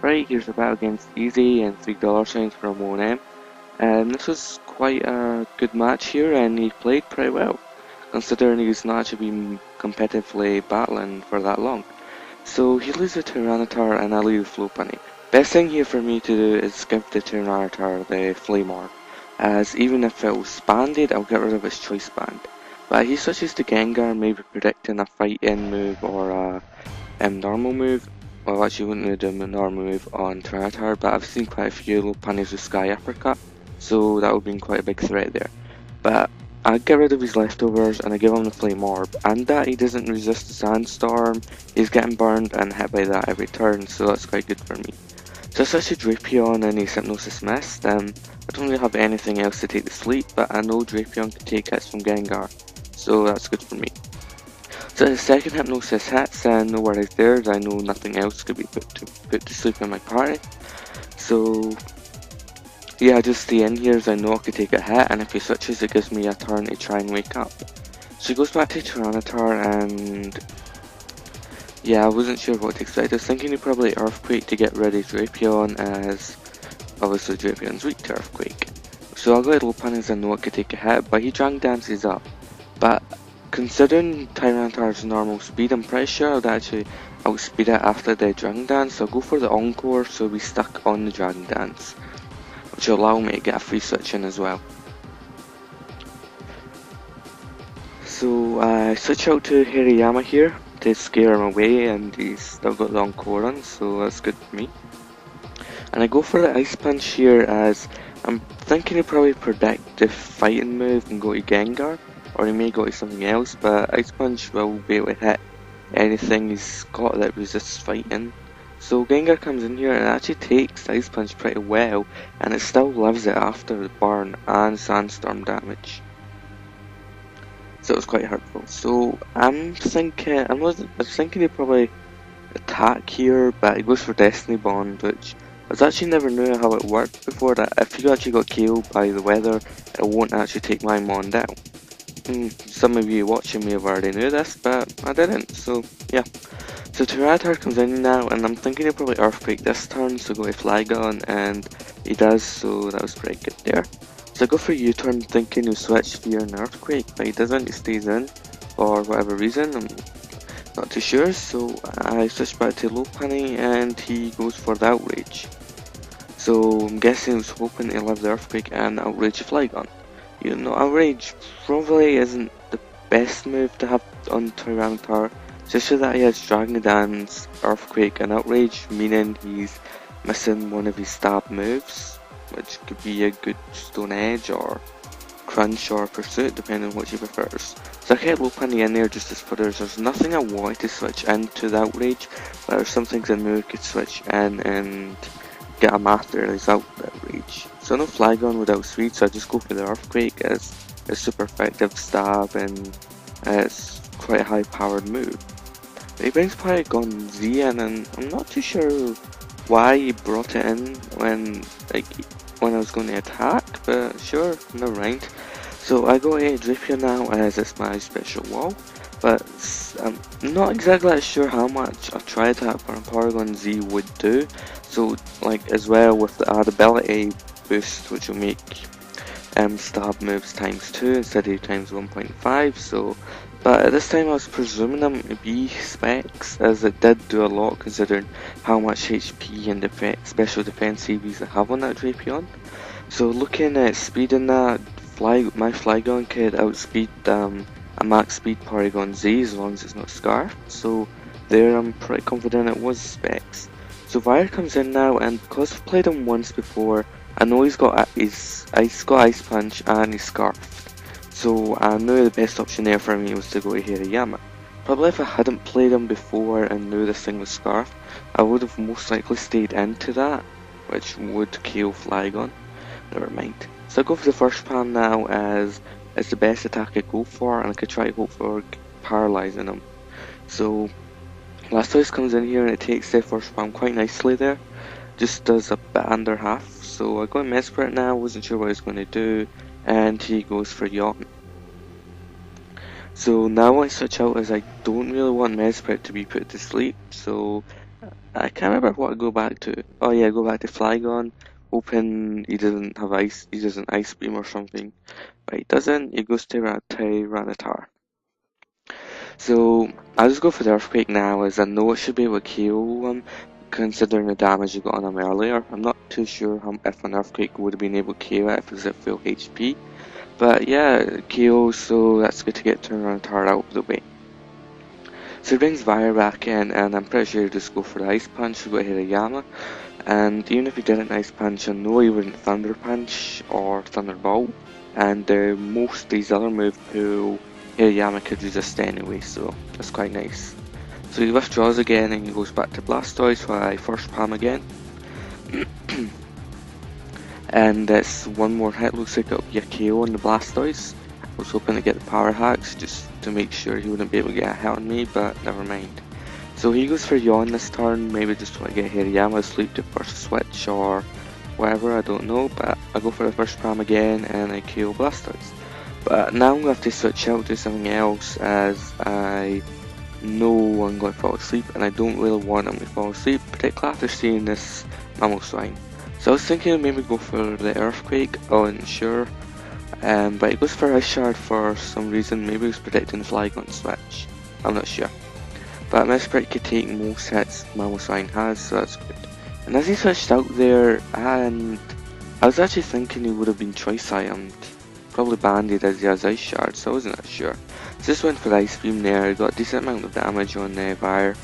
Right, here's a battle against Easy and $3 from ONM. And this was quite a good match here, and he played pretty well, considering he's not actually been competitively battling for that long. So he loses to Tyranitar and I leave the Flow Bunny. Best thing here for me to do is give the Tyranitar the Flame Orb, as even if it was banded, I'll get rid of its choice band. But he switches to Gengar, maybe predicting a fight-in move or a normal move. Well, actually, wouldn't do a normal move on Tyranitar, but I've seen quite a few low bunnies with Sky Uppercut, so that would be quite a big threat there. But I get rid of his leftovers and I give him the Flame Orb, and that he doesn't resist the Sandstorm, he's getting burned and hit by that every turn, so that's quite good for me. So I switch to Drapion and he's Hypnosis Mist. I don't really have anything else to take the sleep, but I know Drapion can take hits from Gengar, so that's good for me. So the second Hypnosis hits and no worries there, I know nothing else could be put to sleep in my party. So yeah, I just stay in here as I know I could take a hit, and if he switches it gives me a turn to try and wake up. So he goes back to Tyranitar, and yeah, I wasn't sure what to expect. I was thinking he'd probably Earthquake to get rid of Drapion, as obviously Drapion's weak to Earthquake. So I'll go ahead and Lopunny as I know it could take a hit, but he Dragon Dances up. But considering Tyranitar's normal speed, I'm pretty sure I'd actually outspeed it after the Dragon Dance, so I'll go for the Encore so we'll be stuck on the Dragon Dance, which will allow me to get a free switch in as well. So I switch out to Hirayama here to scare him away, and he's still got the Encore on, so that's good for me. And I go for the Ice Punch here, as I'm thinking he'll probably predict the fighting move and go to Gengar, or he may go to something else, but Ice Punch will be able to hit anything he's got that resists fighting. So Gengar comes in here and actually takes Ice Punch pretty well, and it still lives it after the burn and Sandstorm damage. So it was quite hurtful. So I was thinking he'd probably attack here, but he goes for Destiny Bond, which I actually never knew how it worked before, that if you actually got killed by the weather, it won't actually take my Mon down. Some of you watching me have already knew this, but I didn't, so yeah. So Tyranitar comes in now, and I'm thinking he'll probably Earthquake this turn, so go to Flygon, and he does, so that was pretty good there. So I go for U-turn thinking he'll switch Fear and Earthquake, but he doesn't, he stays in, for whatever reason, I'm not too sure, so I switch back to Lopunny, and he goes for the Outrage. So I'm guessing he was hoping to live the Earthquake and Outrage Flygon. You know, Outrage probably isn't the best move to have on Tyranitar, just so that he has Dragon Dance, Earthquake and Outrage, meaning he's missing one of his stab moves, which could be a good Stone Edge or Crunch or Pursuit, depending on what he prefers. So I kept Lopunny in there just as foothers. There's nothing I wanted to switch into the Outrage, but there's some things I knew I could switch in and get a master result with Outrage. So no Flygon without Sweet, so I just go for the Earthquake as a super effective stab, and it's quite a high powered move. But he brings Porygon Z in, and I'm not too sure why he brought it in when I was going to attack, but sure, never mind. So I go to Drapion now, as it's my special wall, but I'm not exactly sure how much a Tri-Attack from Porygon Z would do. So like as well with the ability boost, which will make stab moves ×2 instead of ×1.5, so but at this time I was presuming them to be specs, as it did do a lot considering how much HP and special defense CVs I have on that Drapion. So looking at speed in that, my Flygon could outspeed a max speed Porygon Z as long as it's not Scarf, so there I'm pretty confident it was specs. So Vire comes in now, and because I've played him once before, I know he's got Ice Punch and he's Scarfed. So I knew the best option there for me was to go to Hirayama. Probably if I hadn't played him before and knew this thing was Scarf, I would have most likely stayed into that, which would kill Flygon. Never mind. So I go for the first palm now, as it's the best attack I go for, and I could try to hope for paralysing him. So Blastoise comes in here and it takes the first palm quite nicely there. Just does a bit under half. So I go in Mesprit now, wasn't sure what I was going to do, and he goes for Yawn. So now I switch out, as I don't really want Mesprit to be put to sleep, so I can't remember what I go back to. Oh yeah, go back to Flygon, hoping he doesn't have ice, he does an ice beam or something. But he doesn't, he goes to Tyranitar. So I'll just go for the Earthquake now, as I know it should be able to KO him, considering the damage he got on him earlier. I'm not too sure if an Earthquake would have been able to KO it if it was at full HP. But yeah, KO, so that's good to get Tyranitar out of the way. So he brings Vire back in, and I'm pretty sure he'll just go for the Ice Punch to go Hirayama. And even if he didn't Ice Punch, I know he wouldn't Thunder Punch or Thunderbolt. And most of these other moves who Hirayama could resist anyway, so that's quite nice. So he withdraws again and he goes back to Blastoise while I first palm again. And that's one more hit, looks like it'll be a KO on the Blastoise. I was hoping to get the power hacks just to make sure he wouldn't be able to get a hit on me, but never mind. So he goes for Yawn this turn, maybe just want to get Hirayama asleep to first switch or whatever, I don't know, but I go for the first palm again and I KO Blastoise. But now I'm going to have to switch out to something else, as I know I'm going to fall asleep and I don't really want him to fall asleep, particularly after seeing this Mamoswine. So I was thinking maybe go for the Earthquake, I wasn't sure, but he goes for Ice Shard for some reason. Maybe he was predicting the Flygon switch, I'm not sure. But Mesprit could take most hits Mamoswine has, so that's good. And as he switched out there, and I was actually thinking he would have been choice itemed, probably banded as he has Ice Shard, so I wasn't that sure. So just went for the Ice Beam there, got a decent amount of damage on Vire.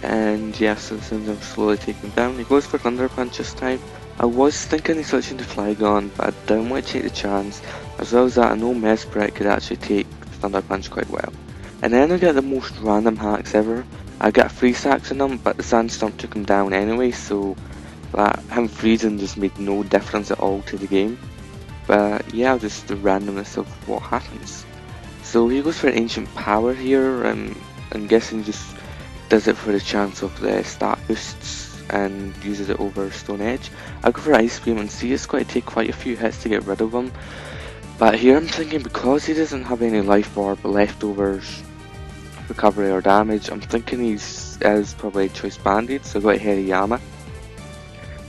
And yeah, so since I'm slowly taking down, he goes for Thunder Punch this time. I was thinking of switching to Flygon, but I didn't want to take the chance. As well as that, I know Mesprit could actually take Thunder Punch quite well. And then I get the most random hacks ever. I got 3 sacks on him, but the Sandstorm took him down anyway, so him freezing just made no difference at all to the game. But yeah, just the randomness of what happens. So he goes for Ancient Power here, and I'm guessing just does it for the chance of the stat boosts and uses it over Stone Edge. I go for Ice Beam and see it's going to take quite a few hits to get rid of him. But here I'm thinking, because he doesn't have any life orb leftovers, recovery or damage, I'm thinking he's probably choice banded, so I go to Hirayama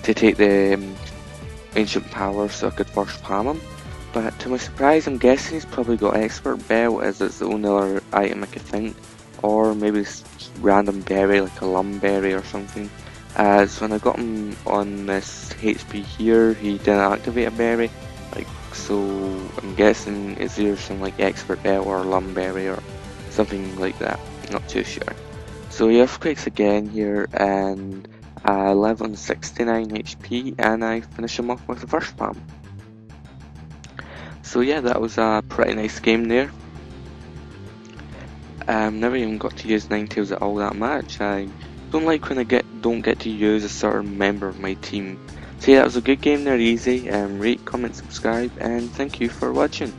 to take the Ancient Power so I could first palm him. But to my surprise, I'm guessing he's probably got Expert Belt, as it's the only other item I could think, or maybe it's random berry like a Lumberry or something. As when I got him on this HP here, he didn't activate a berry, so I'm guessing it's either something like Expert Belt or Lumberry or something like that, not too sure. So he Earthquakes again here, and I live on 69 HP, and I finish him off with the first palm. So yeah, that was a pretty nice game there. Never even got to use Ninetales at all that much. I don't like when I don't get to use a certain member of my team. So yeah, that was a good game there, easy. Rate, comment, subscribe, and thank you for watching.